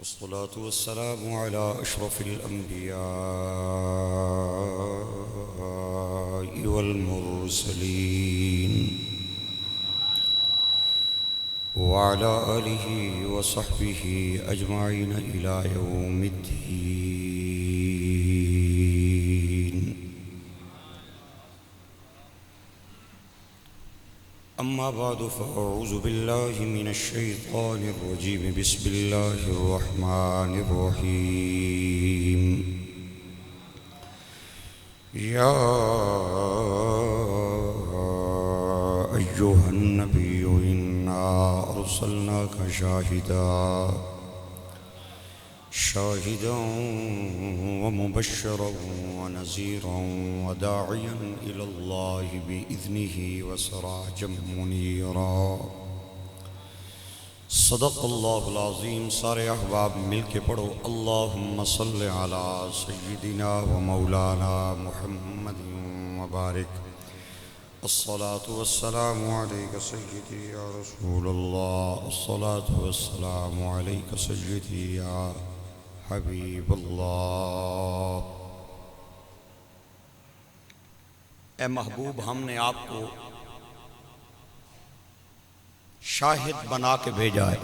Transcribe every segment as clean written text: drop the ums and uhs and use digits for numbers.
والصلاة والسلام على أشرف الأنبياء والمرسلين وعلى آله وصحبه أجمعين إلى يوم الدين. أما بعد فأعوذ بالله من الشيطان الرجيم. بسم الله الرحمن الرحيم. يا أيها النبي إنا أرسلناك شاهدا ومبشرا ونذيرا وداعيا إلى الله بإذنه وسراجا منيرا. صدق اللہ العظیم. سارے احباب مل کے پڑھو اللہم صل علی سیدنا و مولانا محمد وبارک. الصلاة والسلام علیک سیدی یا رسول اللہ. الصلاة والسلام علیک سیدی یا حبیب اللہ. اے محبوب، ہم نے آپ کو شاہد بنا کے بھیجا ہے،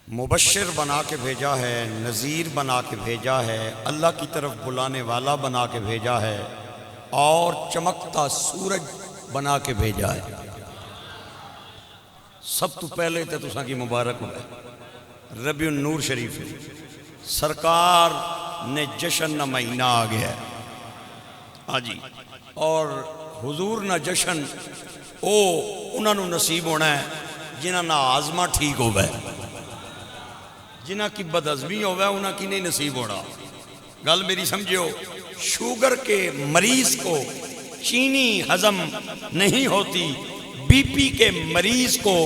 مبشر بنا کے بھیجا ہے، نذیر بنا کے بھیجا ہے، اللہ کی طرف بلانے والا بنا کے بھیجا ہے، اور چمکتا سورج بنا کے بھیجا ہے. سب تو پہلے تے تساں کی مبارک ہو ربیع النور شریف سرکار نے جشن نہ مہینہ آ گیا ہے جی، اور حضور نہ جشن او انہاں نو نصیب ہونا ہے جنہاں نہ آزمہ ٹھیک ہو گئے، جنہاں کی بدعزمی ہو گئے انہاں کی نہیں نصیب ہونا. گل میری سمجھو، شوگر کے مریض کو چینی ہضم نہیں ہوتی، بی پی کے مریض کو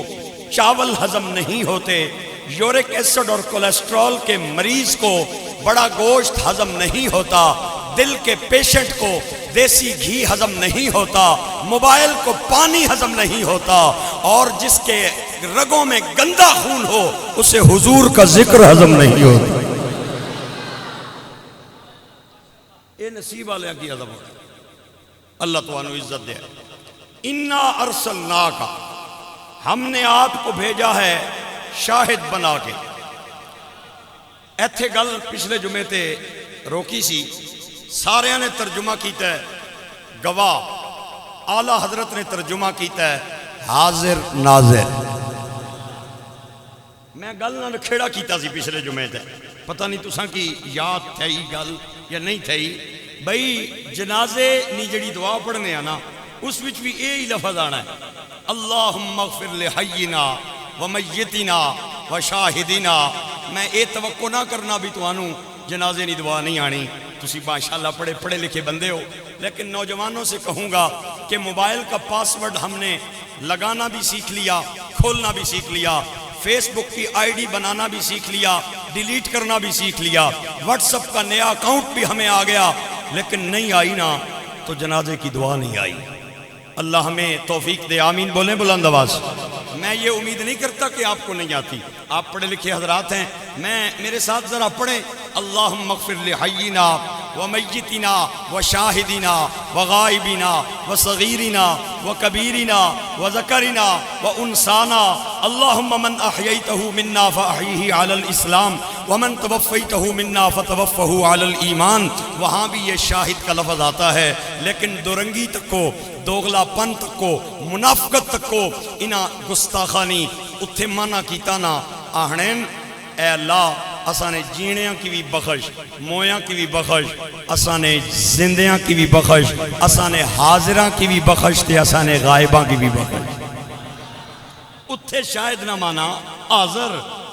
چاول ہضم نہیں ہوتے، یورک ایسڈ اور کولیسٹرول کے مریض کو بڑا گوشت ہضم نہیں ہوتا، دل کے پیشنٹ کو دیسی گھی ہضم نہیں ہوتا، موبائل کو پانی ہضم نہیں ہوتا، اور جس کے رگوں میں گندا خون ہو اسے حضور کا ذکر ہضم نہیں ہوتا. یہ نصیب والے کی عظمت ہے. اللہ تعالیٰ عزت دے. انا ارسلناک، ہم نے آپ کو بھیجا ہے شاہد بنا کے. ایتھے گل پچھلے جمعے تے روکی سی، سارے نے ترجمہ کیتا ہے گواہ، اعلیٰ حضرت نے ترجمہ کیتا ہے حاضر ناظر. میں گل نہ کھیڑا کیتا سی پچھلے جمعے تے، پتہ نہیں تساں کی یاد تھئی گل یا نہیں تھئی. بھئی جنازے نی جڑی دعا پڑھنے آنا اس وچ بھی یہی لفظ آنا ہے، اللہم اغفر لحینا ومیتنا وشاہدنا. میں اے توقع نہ کرنا بھی تو آنوں جنازے نی دعا نہیں آنی، تسی ماشاءاللہ پڑھے لکھے بندے ہو، لیکن نوجوانوں سے کہوں گا کہ موبائل کا پاس ورڈ ہم نے لگانا بھی سیکھ لیا، کھولنا بھی سیکھ لیا، فیس بک کی آئی ڈی بنانا بھی سیکھ لیا، ڈیلیٹ کرنا بھی سیکھ لیا، واٹس اپ کا نیا اکاؤنٹ بھی ہمیں آ گیا، لیکن نہیں آئی نا تو جنازے کی دعا نہیں آئی. اللہ ہمیں توفیق دے، آمین بولیں بلند آواز. میں یہ امید نہیں کرتا کہ آپ کو نہیں آتی، آپ پڑھے لکھے حضرات ہیں. میرے ساتھ ذرا پڑھیں، اللہم اغفر لحینا ومیتنا وشاہدنا وغائبنا وصغیرنا وکبیرنا وذکرنا وانسانا. اللہم من احییتہ منا فاحیہ علی الاسلام ومن توفیتہ منا فتوفہ علی الایمان. وہاں بھی یہ شاہد کا لفظ آتا ہے، لیکن دورنگی تک کو، دوغلا پن تک کو، منافقت تک کو انہاں گستاخانی اتھے منع کیتا نا. آہنین اے اللہ اسانے جینیاں کی بھی بخش، مویاں کی بھی بخش، اسانے زندیاں کی بھی بخش، اسانے حاضراں کی بھی بخش تے اسانے غائباں کی بھی بخش. اتھے شاہد نہ مانا حاضر،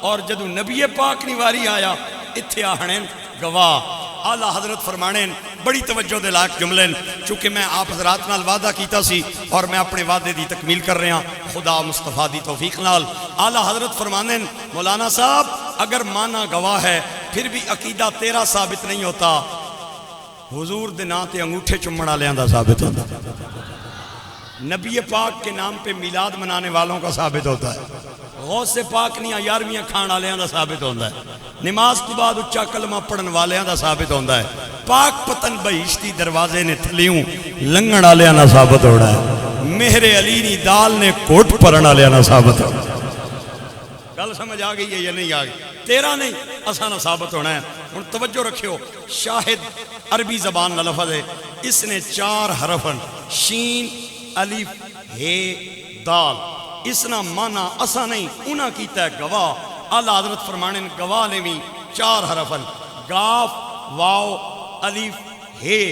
اور جدو نبی پاک نیواری آیا اتھے آہنین گواہ. اعلیٰ حضرت فرمانین بڑی توجہ دے لائق جملین، چونکہ میں آپ حضرات نال وعدہ کیتا سی اور میں اپنے وعدے دی تکمیل کر رہا خدا مصطفیٰ دی توفیق نال. اعلیٰ حضرت فرمانین مولانا صاحب اگر مانا گواہ ہے پھر بھی عقیدہ تیرا ثابت نہیں ہوتا، حضور دے نام تے انگوٹھے چمڑا لیاں دا ثابت ہوتا، نبی پاک کے نام پہ میلاد منانے والوں کا ثابت ہوتا ہے. غوث پاک نیاں یارویاں کھان والیاں دا ثابت ہوتا ہے، نماز تو بعد اچھا کلمہ پڑھن والیاں دا ثابت ہوتا ہے، پاک پتن بہشتی دروازے نے تھلیوں لنگن والیاں دا ثابت ہونا ہے، مہر علی نی دال نے کوٹ پرن والیاں دا ثابت ہونا ہے۔ گل سمجھ آ گئی ہے یا نہیں آ گئی؟ تیرا نہیں اسانا ثابت ہونا ہے۔ ہن توجہ رکھیو، شاہد عربی زبان کا لفظ ہے، اس نے 4 حرفن شین الف ہے دال، اس نا مانا اسا نہیں انہاں کیتا ہے گواہ۔ اعلیٰ حضرت فرمانے گواہ نے بھی 4 حرفن گاف واو الف ہے،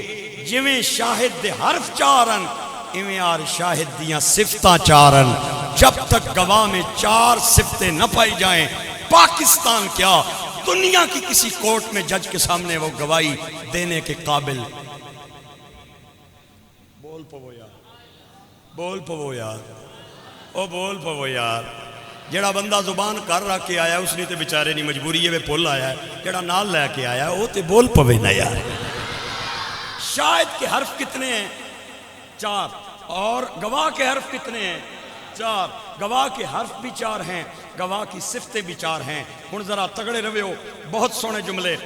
جویں شاہد دے حرف 4 ہیں ایویں آر شاہد دیاں صفتاں 4 ہیں۔ جب تک گواہ میں 4 صفتیں نہ پائی جائیں، پاکستان کیا دنیا کی کسی کورٹ میں جج کے سامنے وہ گواہی دینے کے قابل۔ بول پو یار، بول پو یار، او بول پو یار۔ جڑا بندہ زبان کر رکھ کے آیا اس نے تے بیچارے نہیں مجبوری ہے وہ پھول آیا ہے، جڑا نال لے کے آیا وہ تے بول پوے نہ یار۔ شاہد کے حرف کتنے ہیں؟ 4۔ اور گواہ کے حرف کتنے ہیں؟ 4۔ گواہ کے حرف بھی 4 ہیں، گواہ کی صفتیں بھی 4 ہیں۔ ہن ذرا تگڑے رویو، بہت سونے جملے۔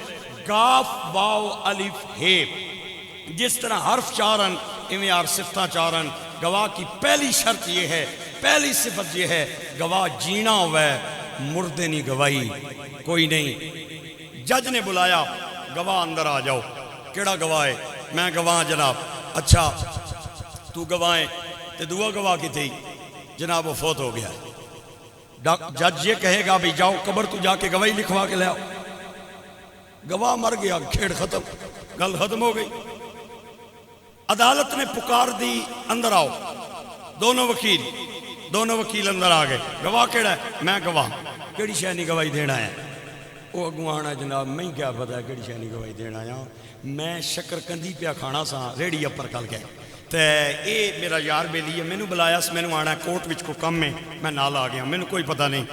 گاف واو الف ہے، جس طرح حرف 4 ہیں ایویں اور صفتاں 4 ہیں۔ گواہ کی پہلی شرط یہ ہے، پہلی صفت یہ ہے، گواہ جینا ہوا ہے، مردے نہیں گواہی کوئی نہیں۔ جج نے بلایا گواہ اندر آ جاؤ۔ کیڑا گواہ ہے؟ میں گواہ جناب۔ اچھا تو گواہ ہے تے دعا گواہ کی تھی؟ جناب وہ فوت ہو گیا۔ جج یہ کہے گا بھی جاؤ قبر تو جا کے گواہی لکھوا کے لے آؤ؟ گواہ مر گیا، کھیڑ ختم، گل ختم ہو گئی۔ عدالت نے پکار دی اندر آؤ، دونوں وکیل اندر آ گئے۔ گواہ کیڑا ہے؟ میں گواہ۔ کیڑی شے نہیں گواہی دینا ہے؟ وہ اگوں آنا جناب میں کیا پتا ہے کیڑی شے نہیں گواہی دینا ہے، میں شکر کندی پیا کھانا سا ریڑی اپر کل کے تے اے میرا یار بیلی ہے، مینوں بلایا س، مینوں آنا ہے کورٹ وچ کو کم ہے، میں نال آ گیا، مینوں کوئی پتہ نہیں۔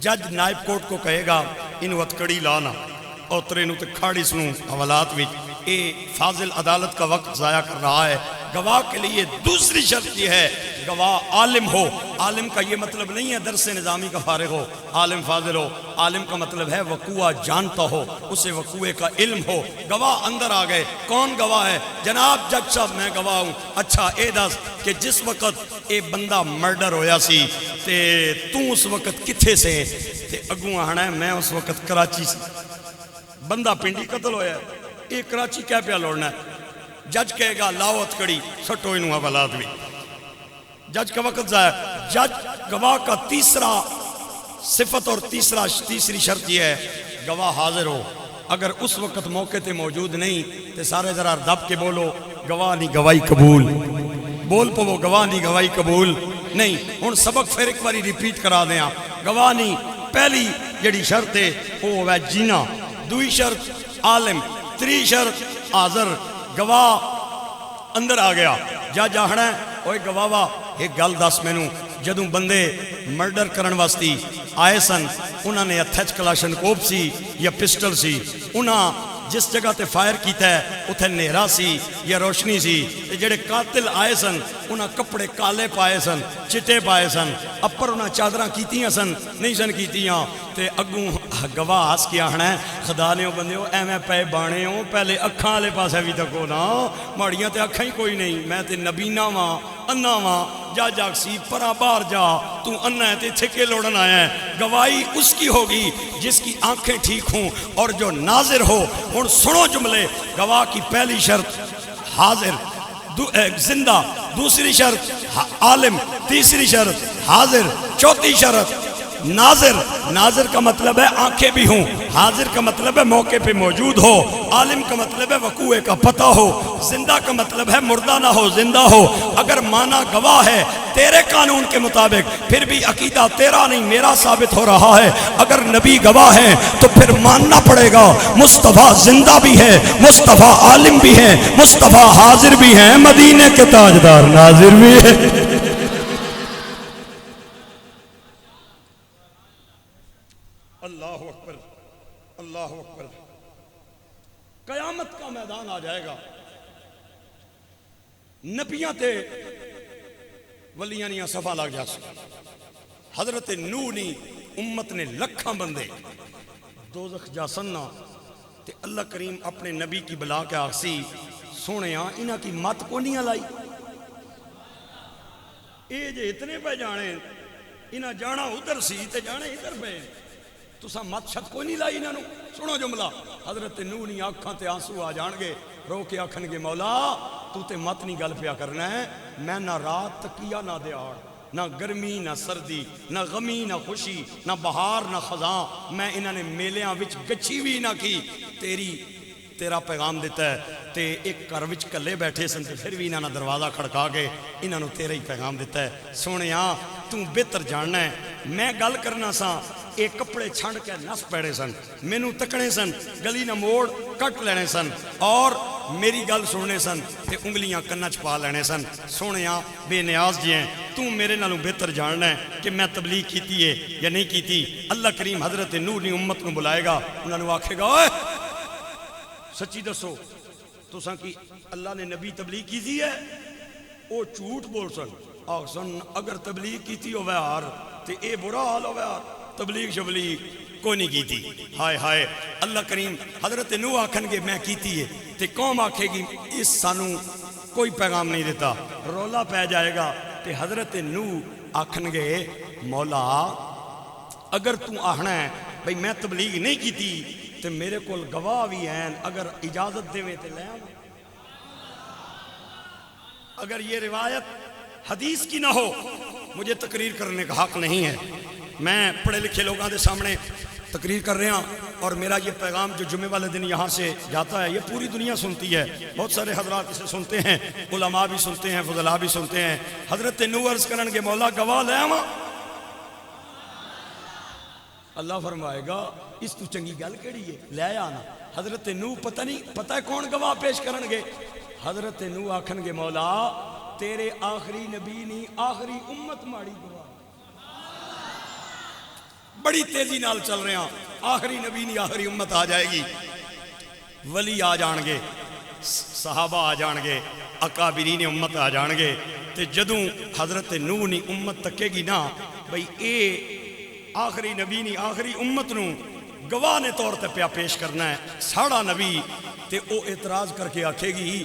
جج نائب کورٹ کو کہے گا انہوں ہتکڑی لانا اور ترینوں تے کھاڑی سنوں حوالات وچ، اے فاضل عدالت کا وقت ضائع کر رہا ہے۔ گواہ کے لیے دوسری شرط یہ ہے گواہ عالم ہو۔ عالم کا یہ مطلب نہیں ہے درس نظامی کا فارغ ہو، عالم فاضل ہو۔ عالم کا مطلب ہے وقوع جانتا ہو، اسے وقوع کا علم ہو۔ گواہ اندر آ گئے۔ کون گواہ ہے؟ جناب جج صاحب میں گواہ ہوں۔ اچھا اے دس کہ جس وقت اے بندہ مرڈر ہویا سی تے تو اس وقت کتھے سے؟ تے اگوں آنا ہے میں اس وقت کراچی سے، بندہ پنڈی قتل ہویا ہے، اے کراچی کیا پیا لوڑنا ہے؟ جج کہے گا لاؤ ہتکڑی سٹو انہوں حوالات بھی۔ جج کا وقت ضائع۔ جج گواہ کا تیسرا صفت اور تیسری شرط یہ ہے گواہ حاضر ہو۔ اگر اس وقت موقع تے موجود نہیں تے سارے ذرا دب کے بولو گواہ نہیں گواہی قبول، بول پو گواہ نہیں گواہی قبول نہیں۔ ہن سبق پھر ایک باری ریپیٹ کرا دیاں۔ گواہ نہیں پہلی جڑی شرط ہے وہ ہے جینا، دوئی شرط عالم، تری شرط حاضر۔ گواہ اندر آ گیا، جج آخنا ہے اوے گواہ ایک گل دس مینوں، جدوں بندے مرڈر کرن واسطے آئے سن انہوں نے ہتھ کلاشن کوپ سی یا پسٹل سی، انہاں جس جگہ تے فائر کیتا ہے اتھے نیرا سی یا روشنی سی، جڑے قاتل آئے سن انہاں کپڑے کالے پائے سن، چٹے پائے سن، اپر انہاں چادراں کیتیاں سن نہیں سن کیتیاں، تے اگوں گواہ ہس کے آخنا ہے خدا نے بندے ہو ایویں پے بانے ہو پہلے اکھاں والے پاسے بھی تکو نا، ماڑیاں تے اکھاں ہی کوئی نہیں، میں تے نبینا واں انا واں، جا جاگ سی پرا باہر جا تو انا ہے تے تھکے لوڑن آیا ہے۔ گواہی اس کی ہوگی جس کی آنکھیں ٹھیک ہوں اور جو ناظر ہو۔ اور سنو جملے، گواہ کی پہلی شرط حاضر زندہ، دوسری شرط عالم، تیسری شرط حاضر، چوتھی شرط ناظر۔ ناظر کا مطلب ہے آنکھیں بھی ہوں، حاضر کا مطلب ہے موقع پہ موجود ہو، عالم کا مطلب ہے وقوع کا پتہ ہو، زندہ کا مطلب ہے مردہ نہ ہو زندہ ہو۔ اگر مانا گواہ ہے تیرے قانون کے مطابق پھر بھی عقیدہ تیرا نہیں میرا ثابت ہو رہا ہے۔ اگر نبی گواہ ہے تو پھر ماننا پڑے گا مصطفیٰ زندہ بھی ہے، مصطفیٰ عالم بھی ہے، مصطفیٰ حاضر بھی ہے، مدینے کے تاجدار ناظر بھی ہے۔ اللہ اکبر، اللہ اکبر۔ قیامت کا میدان آ جائے گا، نبیاں تے ولیاں نیاں صفا لگ جا سکتا، حضرت نوح نی امت نے لکھاں بندے دوزخ جا سننا تے اللہ کریم اپنے نبی کی بلا کے آخسی سونے انہاں کی مت کو نہیں لائی اے جے اتنے پہ جانے انہاں جانا ادھر سی تے جانے ادھر پہ تسا مت شت کو نہیں لائی انہاں نو سنو جملہ حضرت نوح نی آنکھاں تے آنسو آ جان گے رو کے آکھن گے مولا تو تے مت نہیں گل پیا کرنا ہے میں نہ رات تکیا نہ دیاڑ نہ گرمی نہ سردی نہ غمی نہ خوشی نہ بہار نہ خزاں میں انہاں نے میلیاں وچ گچھی بھی نہ کی تیرا پیغام دیتا ہے تے ایک گھر وچ کلے بیٹھے سن تے پھر بھی انہاں نے دروازہ کھڑکا کے انہاں نے تیرا ہی پیغام دیتا ہے سونیا تو بہتر جاننا ہے میں گل کرنا سا ایک کپڑے چھنڈ کے نس پیڑے سن مینوں تکنے سن گلی نہ موڑ کٹ لینے سن اور میری گل سننے سن تے انگلیاں کناں چ پا لینے سن سونیا بے نیاز جی ہیں تو میرے نالوں بہتر جاننا ہے کہ میں تبلیغ کیتی ہے یا نہیں کیتی اللہ کریم حضرت نوح نی امت کو بلائے گا انہاں نے آکھے گا اوئے سچی دسو تساں کی اللہ نے نبی تبلیغ کیتی ہے او جھوٹ بول سن اگر تبلیغ کیتی ہوئے ہار تے اے برا حال ہوئے ہار تبلیغ شبلیغ کوئی نہیں کیتی ہائے ہائے اللہ کریم حضرت نوح آکھن گے میں کیتی ہے تے قوم آکھے گی اس سانو کوئی پیغام نہیں دیتا رولا پہ جائے گا تے حضرت نوح آکھن گے مولا اگر تو آہنا ہے بھئی میں تبلیغ نہیں کیتی تے میرے کول گواہ بھی ہیں اگر اجازت دے تے لے آؤں اگر یہ روایت حدیث کی نہ ہو مجھے تقریر کرنے کا حق نہیں ہے میں پڑھے لکھے لوگوں کے سامنے تقریر کر رہے ہیں اور میرا یہ پیغام جو جمعے والے دن یہاں سے جاتا ہے یہ پوری دنیا سنتی ہے بہت سارے حضرات اسے سنتے ہیں علماء بھی سنتے ہیں فضلاء بھی سنتے ہیں حضرت نوح عرض کرن کے مولا گواہ لے آواں اللہ فرمائے گا اس تو چنگی گل کیڑی ہے لے آنا حضرت نوح پتہ ہے کون گواہ پیش کرن گے حضرت نوح آکھن گے مولا تیرے آخری نبی نہیں آخری امت ماڑی گواہ بڑی تیزی نال چل رہے ہیں آخری نبی نہیں آخری امت آ جائے گی ولی آ جان گے صحابہ آ جان گے اکابرین امت آ جان گے تے جدوں حضرت نوح نی امت تکے گی نا بھئی اے آخری نبی نہیں آخری امت نو گواہ نے طور تے پیا پیش کرنا ہے ساڑا نبی تے او اعتراض کر کے آکھے گی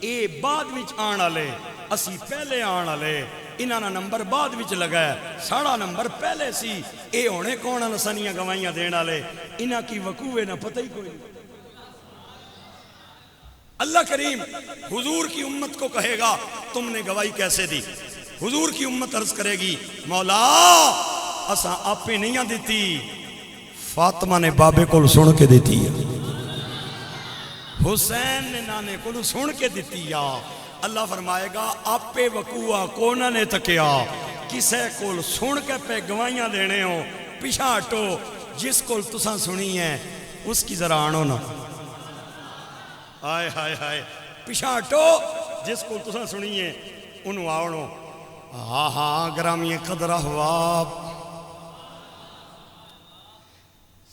اے بعد وچ آن والے اسی پہلے آن والے انہاں نا نمبر بعد وچ لگا ہے ساڑا نمبر پہلے سی اے ہونے کون نسانیاں گوائیاں دین والے انہاں کی وقوع نہ پتہ ہی کوئی نہیں اللہ کریم حضور کی امت کو کہے گا تم نے گواہی کیسے دی حضور کی امت عرض کرے گی مولا اساں آپے نہیں دیتی فاطمہ نے بابے کو سن کے دیتی ہے حسین نے نانے کو سن کے دیتی یا اللہ فرمائے گا آپے وقوع کونا نے تکیا کسے کول سن کے پہ گوائیاں دینے ہو پیچھا ہٹو جس کول تساں سنی ہے اس کی ذرا آنو نا آئے ہائے ہائے پیچھا ہٹو جس کول تساں سنی ہے انہوں آنو ہاں ہاں گرامی قدر احباب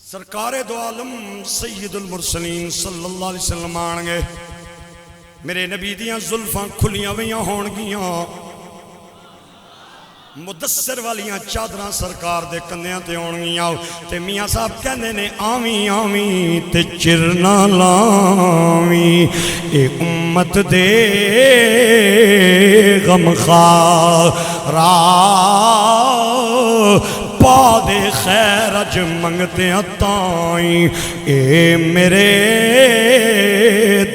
سرکار دو عالم سید المرسلین صلی اللہ علیہ وسلم آنگے میرے نبی دیاں زلفاں کھلیاں ویاں ہون گیاں مدثر والیاں چادراں سرکار دے کندیاں تے ہون گیاں تے میاں صاحب کہنے نے آمین آمین تے چرنا لاویں اے امت دے غم خارا پا دے خیر اج منگتے تائیں اے میرے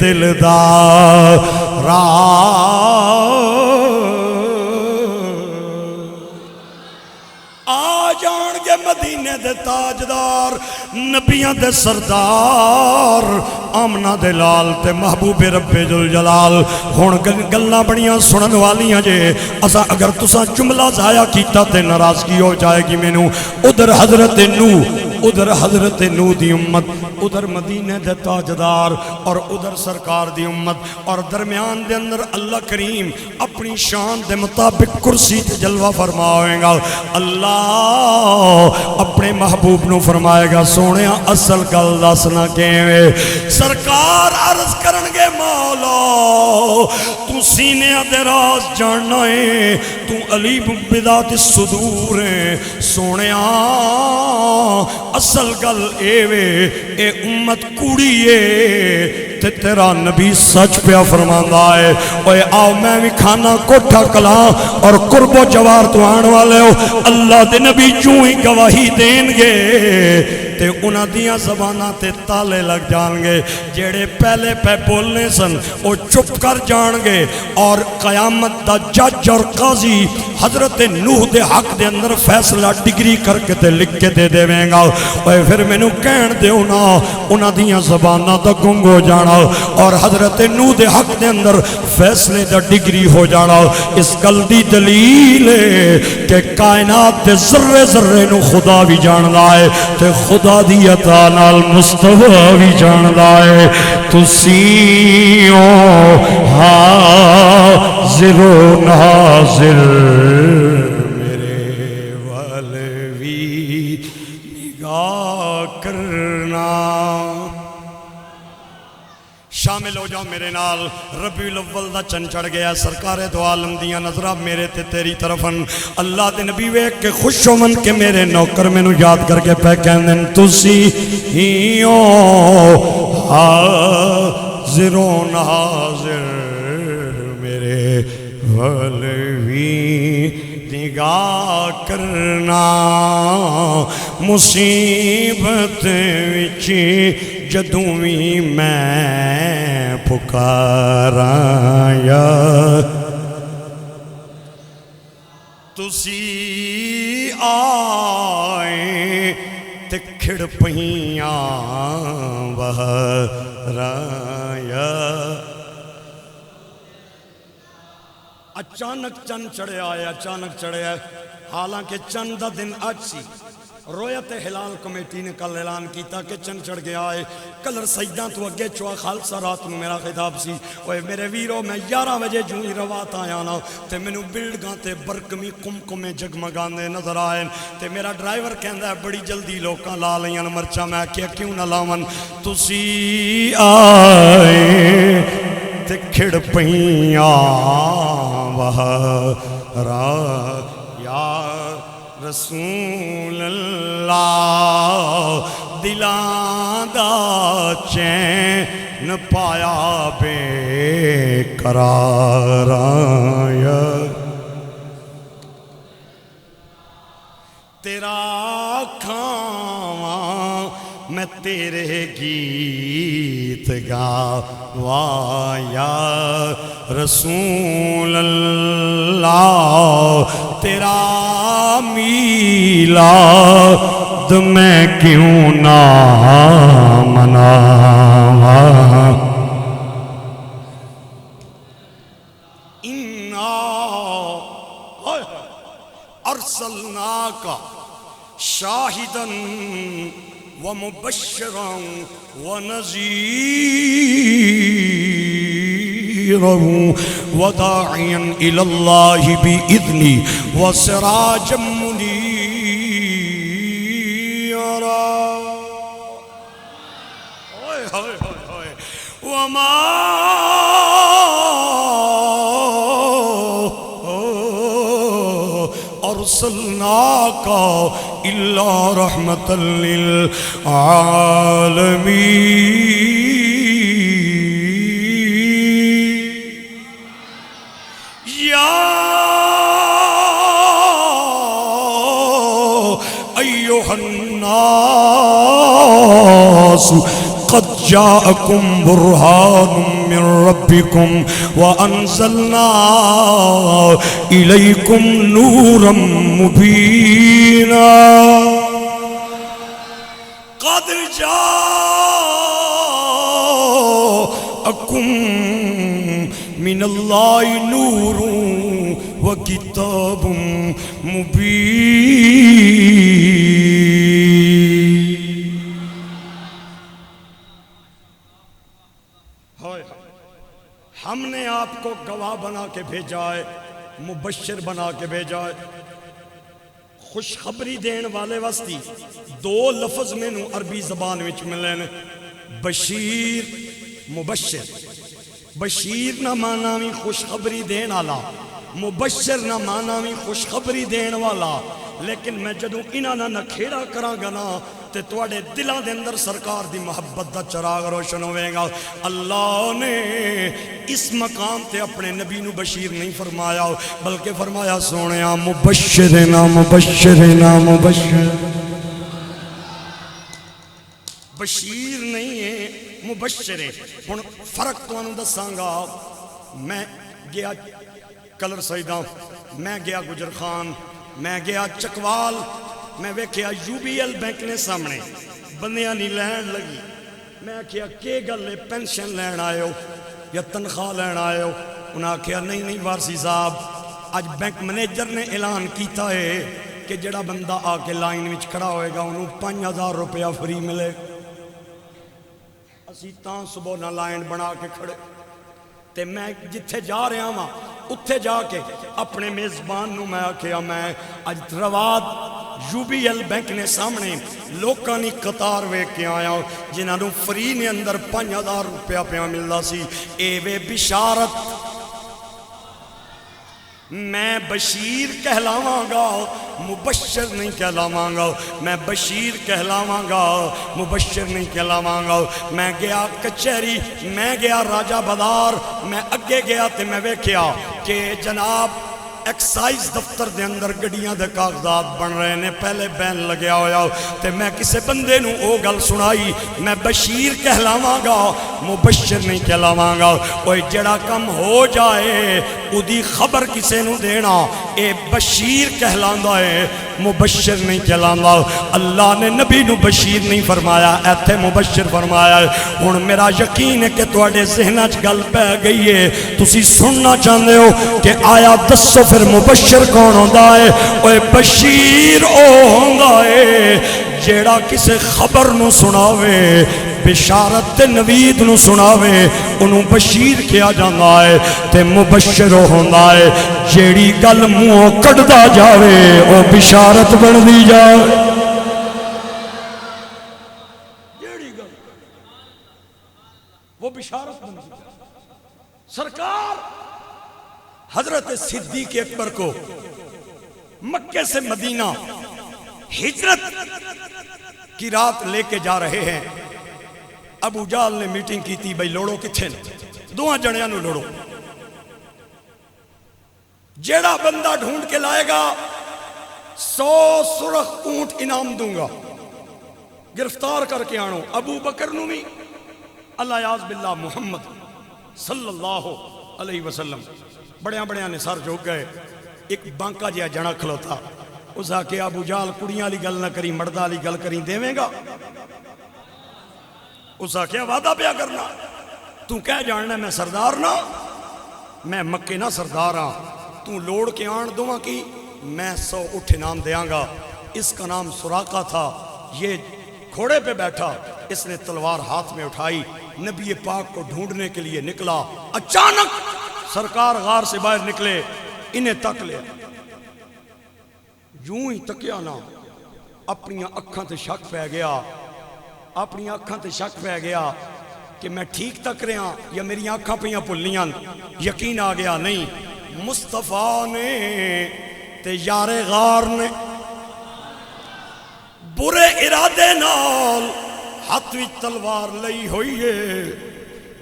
دلدارا آ جان گے مدینے دے تاجدار نبیاں دے سردار آمنہ دے لال تے محبوب رب ذوالجلال ہون گلاں بڑیاں سنن والیاں جے اسا اگر تساں جملہ ضائع کیتا تے ناراضگی ہو جائے گی مینوں ادھر حضرت نوح دی امت ادھر مدینے دے تاجدار اور ادھر سرکار دی امت اور درمیان دے اندر اللہ کریم اپنی شان دے مطابق کرسی تے جلوہ فرمائے گا اللہ اپنے محبوب نو فرمائے گا سونے اصل گل دسنا کیویں سرکار عرض کرن گے مولا تو سینے دے راز جاننا ہے تو علیم بذات الصدور سونیا اصل گل اے وے اے امت کوڑی اے تے تیرا نبی سچ پیا فرماندا ہے اوے آؤ میں بھی کھانا کوٹھا کلاں اور قرب و جوار تو آن والے ہو اللہ دے نبی چوں ہی گواہی دین گے تے انہاں دیاں زباناں تے تالے لگ جان گے جیڑے پہلے پہ بولنے سن او چپ کر جان گے اور قیامت دا جج اور قاضی حضرت نوح دے حق دے اندر فیصلہ ڈگری کر کے تے لکھ کے دے دے ویں گا اوے پھر مینوں کہن دیو نا انہاں دیاں زباناں دا گنگ ہو جانا اور حضرت نوح دے حق دے اندر فیصلے دا ڈگری ہو جانا اس گل دی دلیل ہے کہ کائنات دے ذرے ذرے نو خدا بھی جاندا ہے تے خدا دی عطا نال مصطفیٰ بھی جاندا ہے تسی او حاضر و ناظر میرے والوی نگاہ کرنا شامل ہو جاؤ میرے نال ربیع الاول دا چن چڑھ گیا سرکار دو عالم دیاں نظرہ میرے تے تیری طرفن اللہ دے نبی ویکھ کے خوش و من کے میرے نوکر میں نو یاد کر کے پہ کہندن تسی ہی او حاضر و ناظر میرے والوی نگاہ کرنا مصیبت وچی جدوں بھی میں پکاراں یا تسی آئے تے کھڑ پہیاں بہراں یا اچانک چند چڑھے آئے اچانک چڑھے آئے حالانکہ چند دا دن آج سی رویت ہلال کمیٹی نے کل اعلان کیتا کہ چند چڑھ گیا ہے کلر سجدہ تو اگے چوا خالصہ رات میں میرا خطاب سی اوے میرے ویرو میں 11 بجے جو ہی روات آیا نا تے مینوں بلڈگاں تے برکمی کمکمے جگمگاندے نظر آئے تے میرا ڈرائیور کہندا ہے بڑی جلدی لوکاں لا لیاں مرچا میں کیا کیوں نہ لاون تسی آئے تے کھڑ پئیاں وہرا یا رسول اللہ دلاں دا چین پایا بے قراراں یا تیرا کھاواں میں تیرے گیت گاواں یا رسول اللہ تیرا میلاد میں کیوں نہ مناواں اِنَّا ارسلناک شاہداً ومبشراً ونذیراً وداعیاً الی اللہ بإذنی وسراجاً منیراً وما ارسلناک الا رحمتا للعالمین یا ایھا الناس قد جاءكم برهان من ربكم وأنزلنا إليكم نورا مبينا قد جاءكم من الله نور وكتاب مبين ہم نے آپ کو گواہ بنا کے بھیجا ہے مبشر بنا کے بھیجا ہے خوشخبری دین والے واسطی دو لفظ میں نو عربی زبان وچ ملے نے بشیر مبشر بشیر نہ مانا بھی خوشخبری دین والا مبشر نہ مانا بھی خوشخبری دین والا، لیکن میں جدوں انہاں نہ نکھیڑا کراں گا نا تے تواڈے دلاں دے اندر سرکار دی محبت دا چراغ روشن ہوے گا۔ اللہ نے اس مقام تے اپنے نبی نو بشیر نہیں فرمایا بلکہ فرمایا سونیا مبشرنا مبشرنا مبشر، بشیر نہیں ہے مبشر ہے۔ ہن فرق تانوں دساں گا، میں گیا کلر سیداں، میں گیا گجر خان، میں گیا چکوال، میں ویکھیا یو بی ایل بینک نے سامنے بندیاں نہیں لین لگی، میں کیا کہ گل ہے پینشن لین آئے ہو یا تنخواہ لین آئے ہو؟ انہاں کہا نہیں وارسی صاحب اج بینک منیجر نے اعلان کیتا ہے کہ جڑا بندہ آ کے لائن وچ کھڑا ہوئے گا انہوں 5000 روپیہ فری ملے۔ اسی تاں صبح نہ لائن بنا کے کھڑے تے میں جتھے جا رہا ہاں اتھے جا کے اپنے میزبان نو میں آکھیا میں اج رواد یو بی ایل بینک نے سامنے لوکاں نی قطار ویکھ کے آیا جنہاں نو فری نے اندر 5000 روپیہ پیا ملدا سی۔ اے وے بشارت، میں بشیر کہلاواں گا مبشر نہیں کہلاواں گا، میں بشیر کہلاواں گا مبشر نہیں کہلاواں گا۔ میں گیا کچہری، میں گیا راجہ بازار، میں اگے گیا تے میں ویکھیا کہ جناب ایکسائز دفتر دے اندر گڈیاں دے کاغذات بن رہے نے، پہلے بین لگیا ہویا تے میں کسے بندے نو او گل سنائی، میں بشیر کہلاواں گا مبشر نہیں کہلاواں گا۔ اوے جڑا کم ہو جائے اودی خبر کسے نو دینا اے بشیر کہلاندا ہے مبشر نہیں کہلاندا۔ اللہ نے نبی نو بشیر نہیں فرمایا، ایتھے مبشر فرمایا ہے۔ ہن میرا یقین ہے کہ تواڈے ذہناں وچ گل پہ گئی ہے، تسی سننا چاہندے ہو کہ آیا دسو پھر مبشر کون ہوندا ہے؟ اوے بشیر او ہوندا ہے جیڑا کسے خبر نو سناوے، بشارت تے نوید نو سناوے انہوں بشیر کیا جانا ہے، تے مبشر ہوندا ہے جیڑی گل منہ کڈدا جاوے او بشارت بن دی جائے۔ جیڑی گل وہ بشارت بن دی جائے۔ سرکار حضرت صدیق اکبر کو مکے سے مدینہ ہجرت کی رات لے کے جا رہے ہیں۔ ابو جہل نے میٹنگ کی تھی، بھئی لوڑو کتھے دوہاں جڑیاں نو لوڑو، جیڑا بندہ ڈھونڈ کے لائے گا 100 سرخ اونٹ انعام دوں گا، گرفتار کر کے آنو۔ ابو بکر نو بھی اللہ یاز باللہ محمد صلی اللہ علیہ وسلم بڑیاں نے سر جھک گئے۔ ایک بانکا جہا جنا کھلوتا، اس آکے ابو جہل کڑیاں لی گل نہ کری مردہ لی گل کری دیویں گا؟ اس آکے وعدہ پیا کرنا، تو کہہ جاننا میں سردار نہ، میں مکے نہ سردار ہاں، تو لوڑ کے آن دوں کی میں 100 اٹھ انعام دیاں گا۔ اس کا نام سراقہ تھا، یہ گھوڑے پہ بیٹھا، اس نے تلوار ہاتھ میں اٹھائی، نبی پاک کو ڈھونڈنے کے لیے نکلا۔ اچانک سرکار غار سے باہر نکلے، انہیں تک لیا، یوں ہی تکیا نا، اپنی اکھاں تے شک پہ گیا، اپنی اکھاں تے شک پہ گیا کہ میں ٹھیک تک رہا یا میری آنکھاں پہ پھلیاں۔ یقین آ گیا نہیں، مصطفیٰ نے تے یار غار نے برے ارادے نال ہاتھ وچ تلوار لئی ہوئی ہے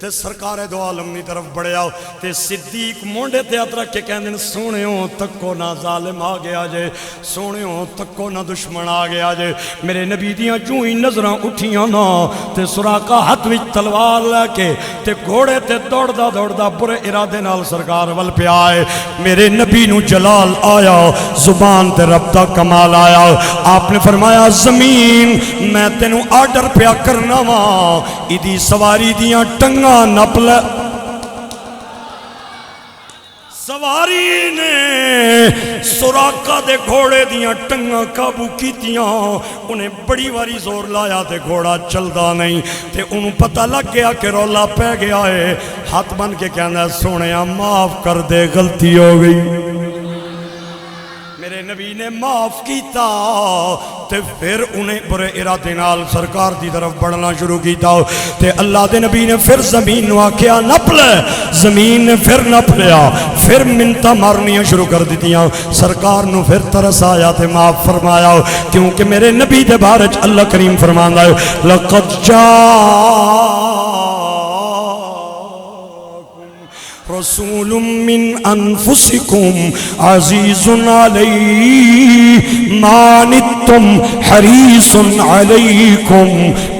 تے سرکار دو عالم دی طرف بڑھیا تے صدیق مونڈے تے ہاتھ رکھ کے کہندے سونیوں تکو نہ ظالم آ گیا جے، سونیوں تکو نہ دشمن آ گیا جے۔ میرے نبی دیاں چوں ہی نظراں اٹھیاں نا تے سراقہ ہاتھ وچ تلوار لے کے تے گھوڑے تے دوڑدا برے ارادے نال سرکار ول پہ آئے۔ میرے نبی نو جلال آیا، زبان تے رب دا کمال آیا۔ آپ نے فرمایا زمین میں تینوں آرڈر پیا کرنا وا، ایدی سواری دیاں ٹنگاں نپلے۔ سواری نے سراقہ دے گھوڑے دیاں ٹنگاں قابو کیتیاں، انہیں بڑی واری زور لایا تے گھوڑا چلدا نہیں تے انہوں پتہ لگ گیا کہ رولا پہ گیا ہے۔ ہاتھ بن کے کہنا سونیا معاف کر دے، غلطی ہو گئی، میرے نبی نے معاف کیتا تے پھر انہیں برے ارادے نال سرکار دی طرف بڑھنا شروع کیتا تے اللہ دے نبی نے پھر زمین نو آکھیا نپ لے، زمین نے پھر نپ لیا، پھر منتاں مارنیاں شروع کر دیتیاں، سرکار نو پھر ترس آیا تے معاف فرمایا، کیونکہ میرے نبی دے بارے اللہ کریم فرماندا ہے لقد رسول من انفسکم عزیز علی ما عنتم حریص علیکم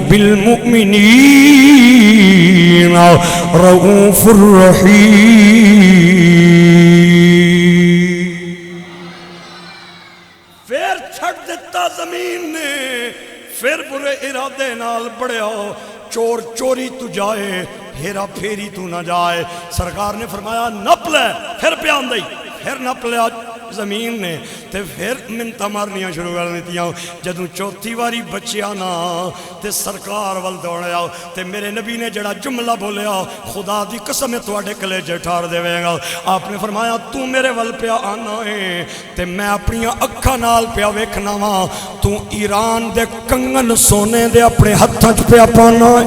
بالمؤمنین رؤوف الرحیم۔ پھر چھڑ دیتا زمین نے، پھر برے ارادے نال بڑھیا، چور چوری تو جائے، ہیرا پھیری تو نہ جائے، سرکار نے فرمایا نپ لے، پھر پیان دئی، پھر نپ لیا زمین نے تے پھر منتاں مارنیاں شروع کر دیتیاں۔ جدوں چوتھی واری بچیا نا تے سرکار ول دوڑیا تے میرے نبی نے جڑا جملہ بولیا خدا دی قسم تواڈے کلیجے ٹھار دے گا، آپ نے فرمایا تو میرے ول پیا آنا ہے تے میں اپنی اکھاں نال پیا ویکھنا وا، تو ایران دے کنگن سونے دے اپنے ہتھاں چ پیا پانا ہے۔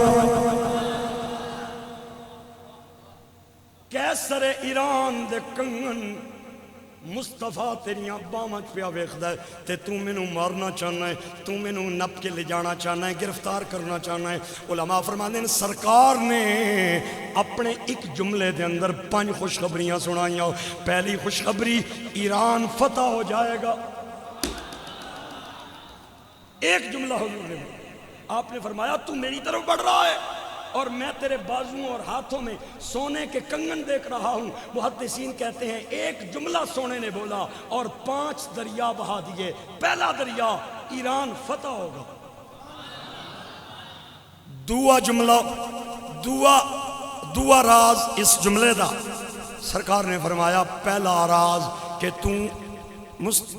کیسر ایران دے کنگن مصطفیٰ تیریاں باواں پیا ویکھدا ہے تے تو مینوں مارنا چاہنا ہے، تو مینوں نپ کے لے جانا چاہنا ہے، گرفتار کرنا چاہنا ہے۔ علماء فرماندے ہیں سرکار نے اپنے ایک جملے دے اندر 5 خوشخبریاں سنائیاں۔ پہلی خوشخبری ایران فتح ہو جائے گا، ایک جملہ حضور نے آپ نے فرمایا تو میری طرف بڑھ رہا ہے اور میں تیرے بازوں اور ہاتھوں میں سونے کے کنگن دیکھ رہا ہوں۔ محدثین کہتے ہیں ایک جملہ سونے نے بولا اور 5 دریا بہا دیے۔ پہلا دریا ایران فتح ہوگا، دعا جملہ دعا راز اس جملے دا سرکار نے فرمایا پہلا راز کہ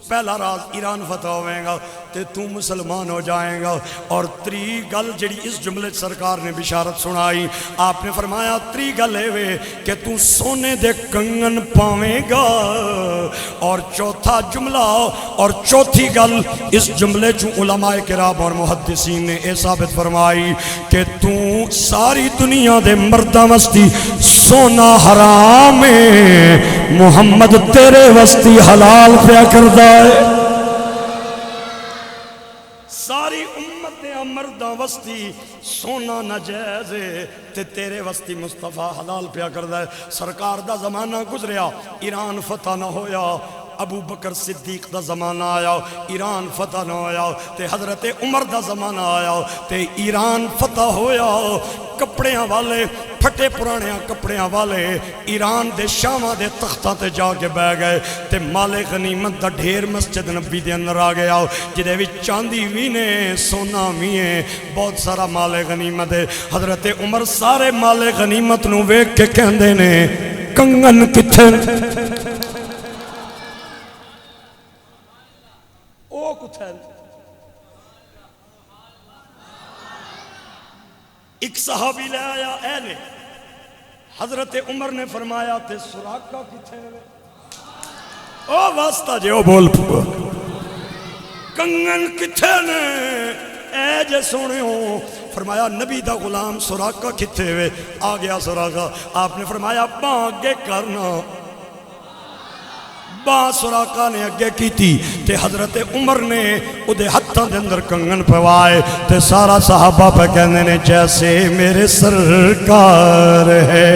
پہلا راز ایران فتح ہوئے گا تے تو مسلمان ہو جائیں گا۔ اور 3 گل جڑی اس جملے سرکار نے بشارت سنائی، آپ نے فرمایا 3 گل ہے کہ تو سونے دے کنگن پاویں گا، اور چوتھا جملہ اور چوتھی گل اس جملے چوں علماء کرام اور محدثین نے اے ثابت فرمائی کہ تو ساری دنیا دے مرداں وستی سونا حرام ہے، محمد تیرے وستی حلال پیا کردہ ہے۔ ساری امت دے مرداں وستی سونا ناجائز ہے تے تیرے وستی مصطفیٰ حلال پیا کردہ ہے۔ سرکار دا زمانہ گزریا، ایران فتح نہ ہویا، ابو بکر صدیق دا زمانہ آیا، ایران فتح نہ ہویا، تے حضرت عمر دا زمانہ آیا تے ایران فتح ہویا۔ کپڑیاں والے پھٹے پرانے کپڑیاں والے ایران دے شامہ دے تختہ تے جا کے بہ گئے تے مال غنیمت دا ڈھیر مسجد نبی دے اندر آ گیا، جدے بھی چاندی بھی نے سونا بھی ہے، بہت سارا مال غنیمت ہے۔ حضرت عمر سارے مال غنیمت نو ویکھ کے کہندے نے کنگن کتھے او کتھے؟ ایک صحابی لے آیا اے نے، حضرت عمر نے فرمایا تے سراقہ کتھے ہوئے؟ او واسطہ جے او بول پھو کنگن کتھے نے اے جے سونے ہو؟ فرمایا نبی دا غلام سراقہ کتھے ہوئے؟ آ گیا سراقہ، آپ نے فرمایا باں آگے کرنا، باں سراقہ نے اگے کی تھی تے حضرت عمر نے ادھے ہتھاں دے اندر کنگن پوائے تے سارا صحابہ پہ کہنے نے جیسے میرے سرکار ہے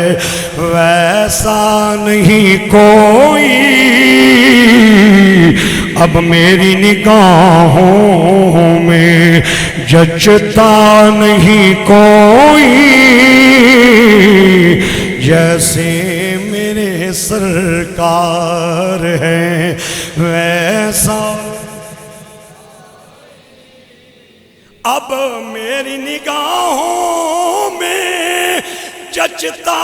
ویسا نہیں کوئی، اب میری نگاہوں میں جچتا نہیں کوئی، جیسے میرے سرکار ہے ویسا اب میری نگاہوں میں جچتا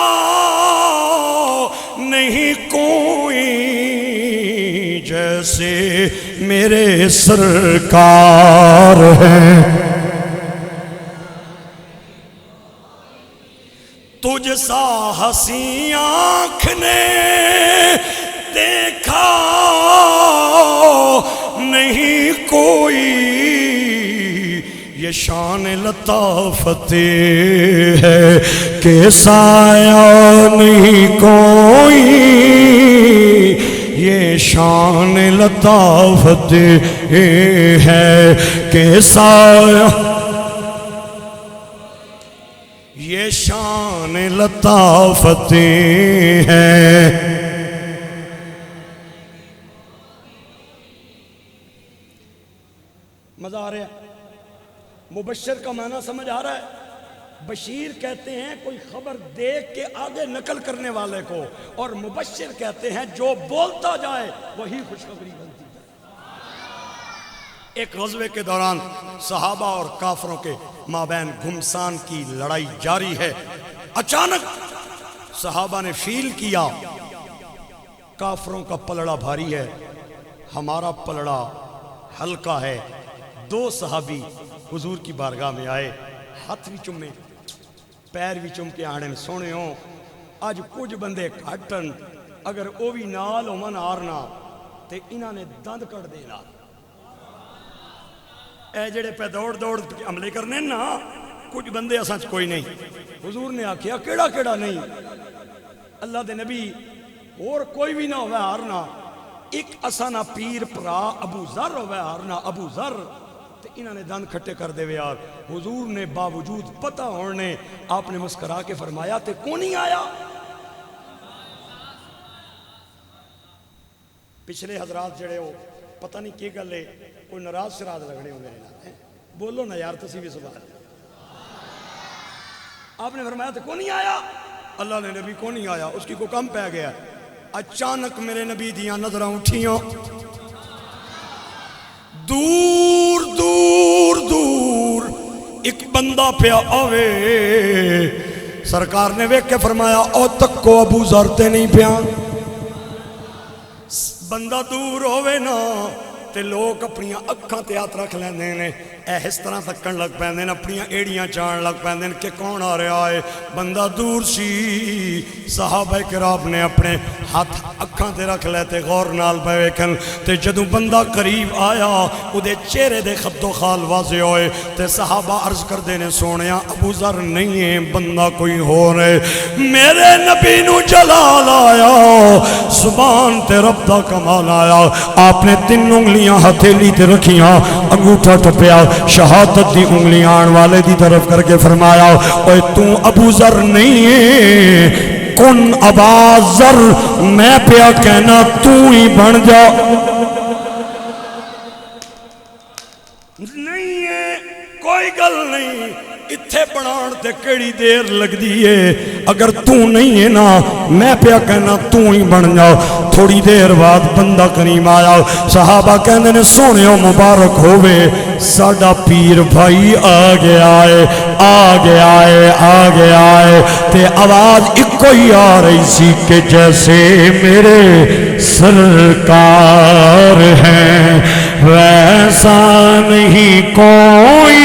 نہیں کوئی، جیسے میرے سرکار ہے۔ تجھ سا حسین آنکھ نے دیکھا یہ شان لطافت ہے کہ سایہ نہیں کوئی، یہ شان لطافت ہے کہ سایہ، یہ شان لطافت ہے۔ مزہ آ رہا ہے؟ مبشر کا معنی سمجھ آ رہا ہے؟ بشیر کہتے ہیں کوئی خبر دیکھ کے آگے نقل کرنے والے کو، اور مبشر کہتے ہیں جو بولتا جائے وہی خوشخبری بنتی ہے۔ ایک غزوے کے دوران صحابہ اور کافروں کے مابین گھمسان کی لڑائی جاری ہے۔ اچانک صحابہ نے فیل کیا کافروں کا پلڑا بھاری ہے، ہمارا پلڑا ہلکا ہے۔ دو صحابی حضور کی بارگاہ میں آئے، ہاتھ بھی چومے پیر بھی چوم کے آنے میں سونے ہوں اج کچھ بندے گھٹن، اگر وہ بھی نال ہومن آرنا تے انہاں نے دند کٹ دینا۔ اے جڑے پہ دوڑ دوڑ عملے کرنے نا، کچھ بندے اساں چ کوئی نہیں۔ حضور نے آکھیا کیڑا کیڑا نہیں؟ اللہ دے نبی اور کوئی بھی نہ ہوئے ہارنا، ایک اسانا پیر پرا ابو ذر ہوئے ہارنا، ابو ذر۔ انہوں نے دند کھٹے کر دے وے یار۔ حضور نے باوجود پتہ ہونے آپ نے مسکرا کے فرمایا تے کون نہیں آیا؟ پچھلے حضرات جڑے ہو پتہ نہیں کی گل ہے، کوئی ناراض شراض لگنے ہوں گے، بولو نا یار تسی بھی سبحان اللہ۔ آپ نے فرمایا تے کون نہیں آیا؟ اللہ نے نبی کون نہیں آیا، اس کی کو کم پہ گیا۔ اچانک میرے نبی دیاں نظریں اٹھیوں، دور دور دور ایک بندہ پیا آوے۔ سرکار نے ویکھ کے فرمایا او تکو ابو ذر تے نہیں پیا۔ بندہ دور ہوئے نا تے لوگ اپنی اکھاں تے ہاتھ رکھ لیندے نے، اس طرح تکن لگ پیندے نے، اپنی ایڑیاں چان لگ پیندے نے کہ کون آ رہا ہے۔ بندہ دور سی، صحابہ کرام نے اپنے ہاتھ اکھاں تے رکھ لے تے غور نال پے ویکھن، تے جدوں بندہ قریب آیا اودے چہرے دے خد و خال واضح ہوئے تے صحابہ عرض کردے نے سونیا ابو ذر نہیں ہے، بندہ کوئی ہور ہے۔ میرے نبی نو جلال آیا، زبان تے رب دا کمال آیا۔ آپ نے 3 انگلیاں ہتھیلی تے رکھیاں، انگوٹھا ٹپیا، شہادت دی انگلیاں آن والے دی طرف کر کے فرمایا اوے تو ابو ذر نہیں ہے، کن ابا ذر، میں پیا کہنا تو ہی بن جا۔ نہیں ہے کوئی گل نہیں، اتھے بنان تے کڑی دیر لگ دیئے، اگر تو نہیں ہے نا میں پیا کہنا تو ہی بن جا۔ تھوڑی دیر بعد بندہ کریم آیا، صحابہ کہنے نے سونے و مبارک ہوئے، ساڑا پیر بھائی آگے آئے آگے آئے آگے آئے، تے آواز ایک ہی آ رہی سی کہ جیسے میرے سرکار ہیں ویسا نہیں کوئی،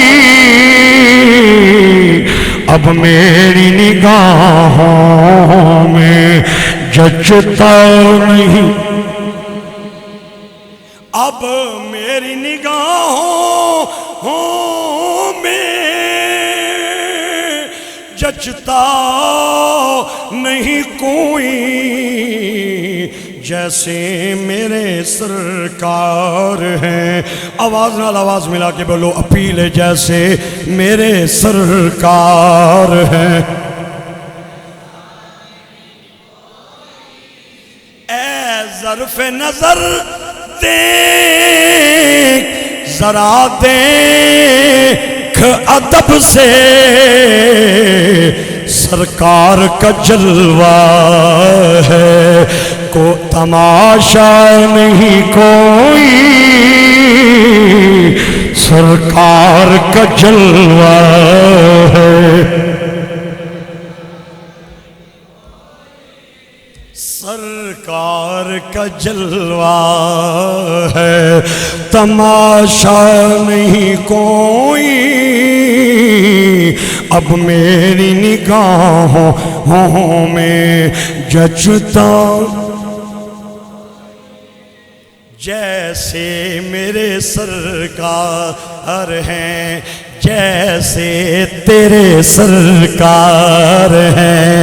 اب میری نگاہوں میں جچتا نہیں، اب میری نگاہوں میں جچتا نہیں کوئی، جیسے میرے سرکار ہیں۔ آواز نال آواز ملا کے بولو اپیل ہے، جیسے میرے سرکار ہیں۔ اے ظرف نظر دیکھ ذرا دیکھ ادب سے، سرکار کا جلوہ ہے، کو تماشا نہیں کوئی، سرکار کا جلوہ ہے، سرکار کا جلوہ ہے، تماشا نہیں کوئی، اب میری نگاہوں میں جچتا جیسے میرے سرکار ہیں، جیسے تیرے سرکار ہیں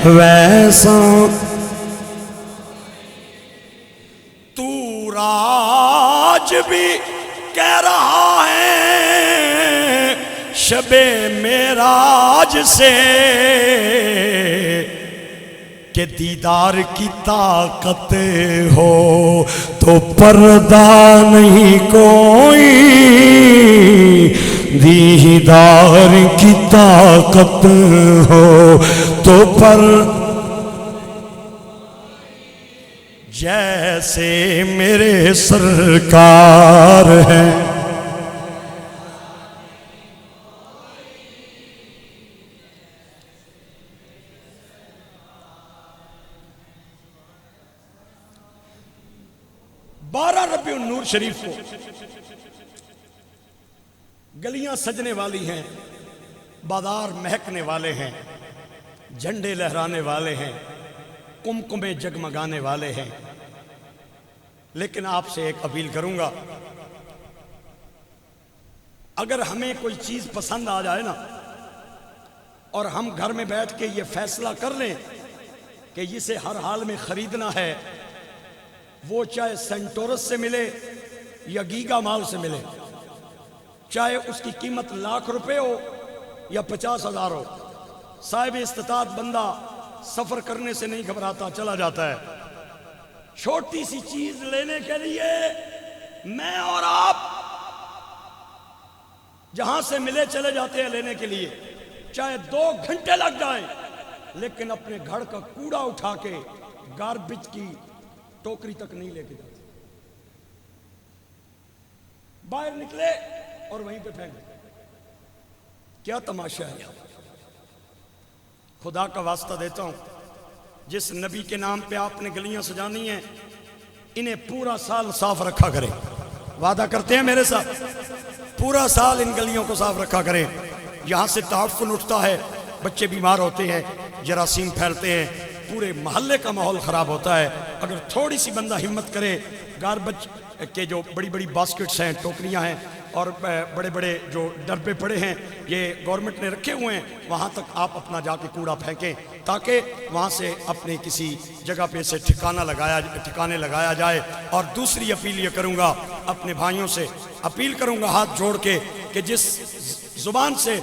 ویسا تو راج بھی کہہ رہا ہے شب معراج سے کہ دیدار کی طاقت ہو تو پردہ نہیں کوئی، دیدار کی طاقت ہو تو جیسے میرے سرکار ہیں ربیع النور شریف کو گلیاں سجنے والی ہیں، بازار مہکنے والے ہیں، جھنڈے لہرانے والے ہیں، کمکمے جگمگانے والے ہیں، لیکن آپ سے ایک اپیل کروں گا، اگر ہمیں کوئی چیز پسند آ جائے نا اور ہم گھر میں بیٹھ کے یہ فیصلہ کر لیں کہ اسے ہر حال میں خریدنا ہے، وہ چاہے سینٹورس سے ملے یا گیگا مال سے ملے، چاہے اس کی قیمت ₹1,00,000 ہو یا 50,000 ہو، صاحب استطاعت بندہ سفر کرنے سے نہیں گھبراتا، چلا جاتا ہے۔ چھوٹی سی چیز لینے کے لیے میں اور آپ جہاں سے ملے چلے جاتے ہیں لینے کے لیے، چاہے 2 گھنٹے لگ جائیں، لیکن اپنے گھر کا کوڑا اٹھا کے گاربیج کی ٹوکری تک نہیں لے کے جاتے، باہر نکلے اور وہیں پہ پھینک دیں۔ کیا تماشا ہے؟ خدا کا واسطہ دیتا ہوں، جس نبی کے نام پہ آپ نے گلیاں سجانی ہیں، انہیں پورا سال صاف رکھا کریں، وعدہ کرتے ہیں میرے ساتھ، پورا سال ان گلیوں کو صاف رکھا کریں۔ یہاں سے تعفن اٹھتا ہے، بچے بیمار ہوتے ہیں، جراثیم پھیلتے ہیں، پورے محلے کا ماحول خراب ہوتا ہے۔ اگر تھوڑی سی بندہ ہمت کرے، گاربیج کے جو بڑی بڑی باسکٹس ہیں، ٹوکریاں ہیں اور بڑے بڑے جو ڈبے پڑے ہیں، یہ گورنمنٹ نے رکھے ہوئے ہیں، وہاں تک آپ اپنا جا کے کوڑا پھینکیں تاکہ وہاں سے اپنے کسی جگہ پہ سے ٹھکانے لگایا جائے۔ اور دوسری اپیل یہ کروں گا، اپنے بھائیوں سے اپیل کروں گا ہاتھ جوڑ کے کہ جس زبان سے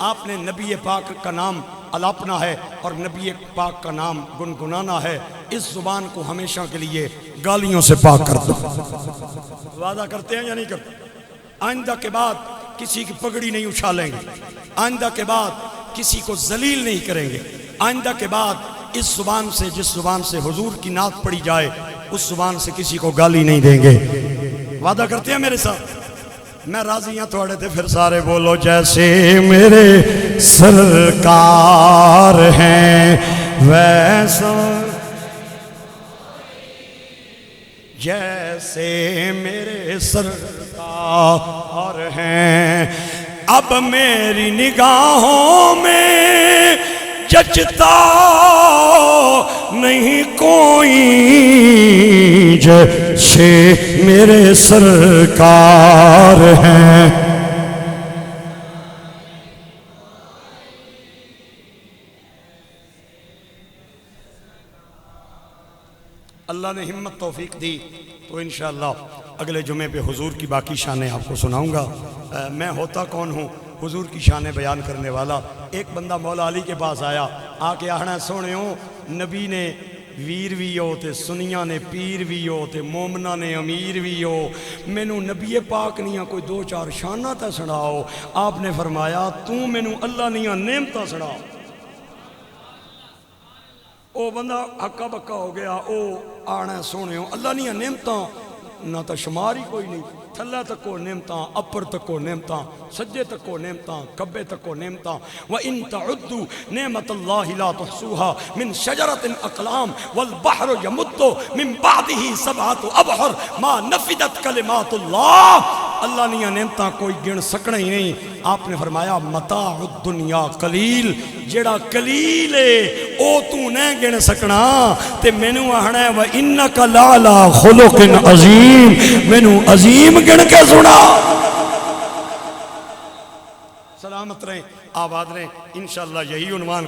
آپ نے نبی پاک کا نام الاپنا ہے اور نبی پاک کا نام گنگنانا ہے، اس زبان کو ہمیشہ کے لیے گالیوں سے پاک کر دو۔ وعدہ کرتے ہیں یا نہیں کرتے؟ آئندہ کے بعد کسی کی پگڑی نہیں اچھالیں گے، آئندہ کے بعد کسی کو ذلیل نہیں کریں گے، آئندہ کے بعد اس زبان سے، جس زبان سے حضور کی نعت پڑھی جائے، اس زبان سے کسی کو گالی نہیں دیں گے۔ وعدہ کرتے ہیں میرے ساتھ؟ میں راضی ہوں تھوڑے تھے، پھر سارے بولو جیسے میرے سرکار ہیں ویسا، جیسے میرے سرکار ہیں۔ اب میری نگاہوں میں جچتا نہیں کوئی جیسے میرے سرکار ہیں۔ اللہ نے ہمت توفیق دی تو انشاءاللہ اگلے جمعے پہ حضور کی باقی شانیں آپ کو سناؤں گا۔ میں ہوتا کون ہوں حضور کی شانیں بیان کرنے والا۔ ایک بندہ مولا علی کے پاس آیا، آ کے آہنا سونے ہوں نبی نے ویر بھی ہو تے سنیاں نے پیر بھی ہو تے مومنہ نے امیر بھی ہو، مینو نبی پاک نیاں کوئی 2-4 شانہ تے سناؤ۔ آپ نے فرمایا تو مینو اللہ نیاں نعمتاں سنا۔ او بندہ ہکا بکا ہو گیا، او آنا سونے ہو اللہ نیاں نعمتاں نہ تا شمار ہی کوئی نہیں، تھلہ تکو نعمتاں، اپر تکو نعمتاں، سجے تکو نعمتاں، کبے تکو نعمتاں۔ وَإِن تَعُدُّوا نِعْمَةَ اللَّهِ لَا تُحْصُوهَا مِن شَجَرَةٍ أَقْلَامٍ وَالْبَحْرُ يَمُدُّ مِن بَعْدِهِ سَبْعَةُ أَبْحُرٍ مَا نَفِدَتْ كَلِمَاتُ اللَّهِ۔ اللہ نیاں نعمتاں کوئی گن سکنا ہی نہیں۔ آپ نے فرمایا متاع الدنیا قلیل، جیڑا قلیل ہے او تو نہیں گن سکنا، تے مینوں آہنا ہے وَإِنَّكَ لَعَلَىٰ خُلُقٍ عَظِيمٍ، مینوں عظیم گن کے سنا۔ سلامت رہیں، آباد رہیں، انشاءاللہ یہی عنوان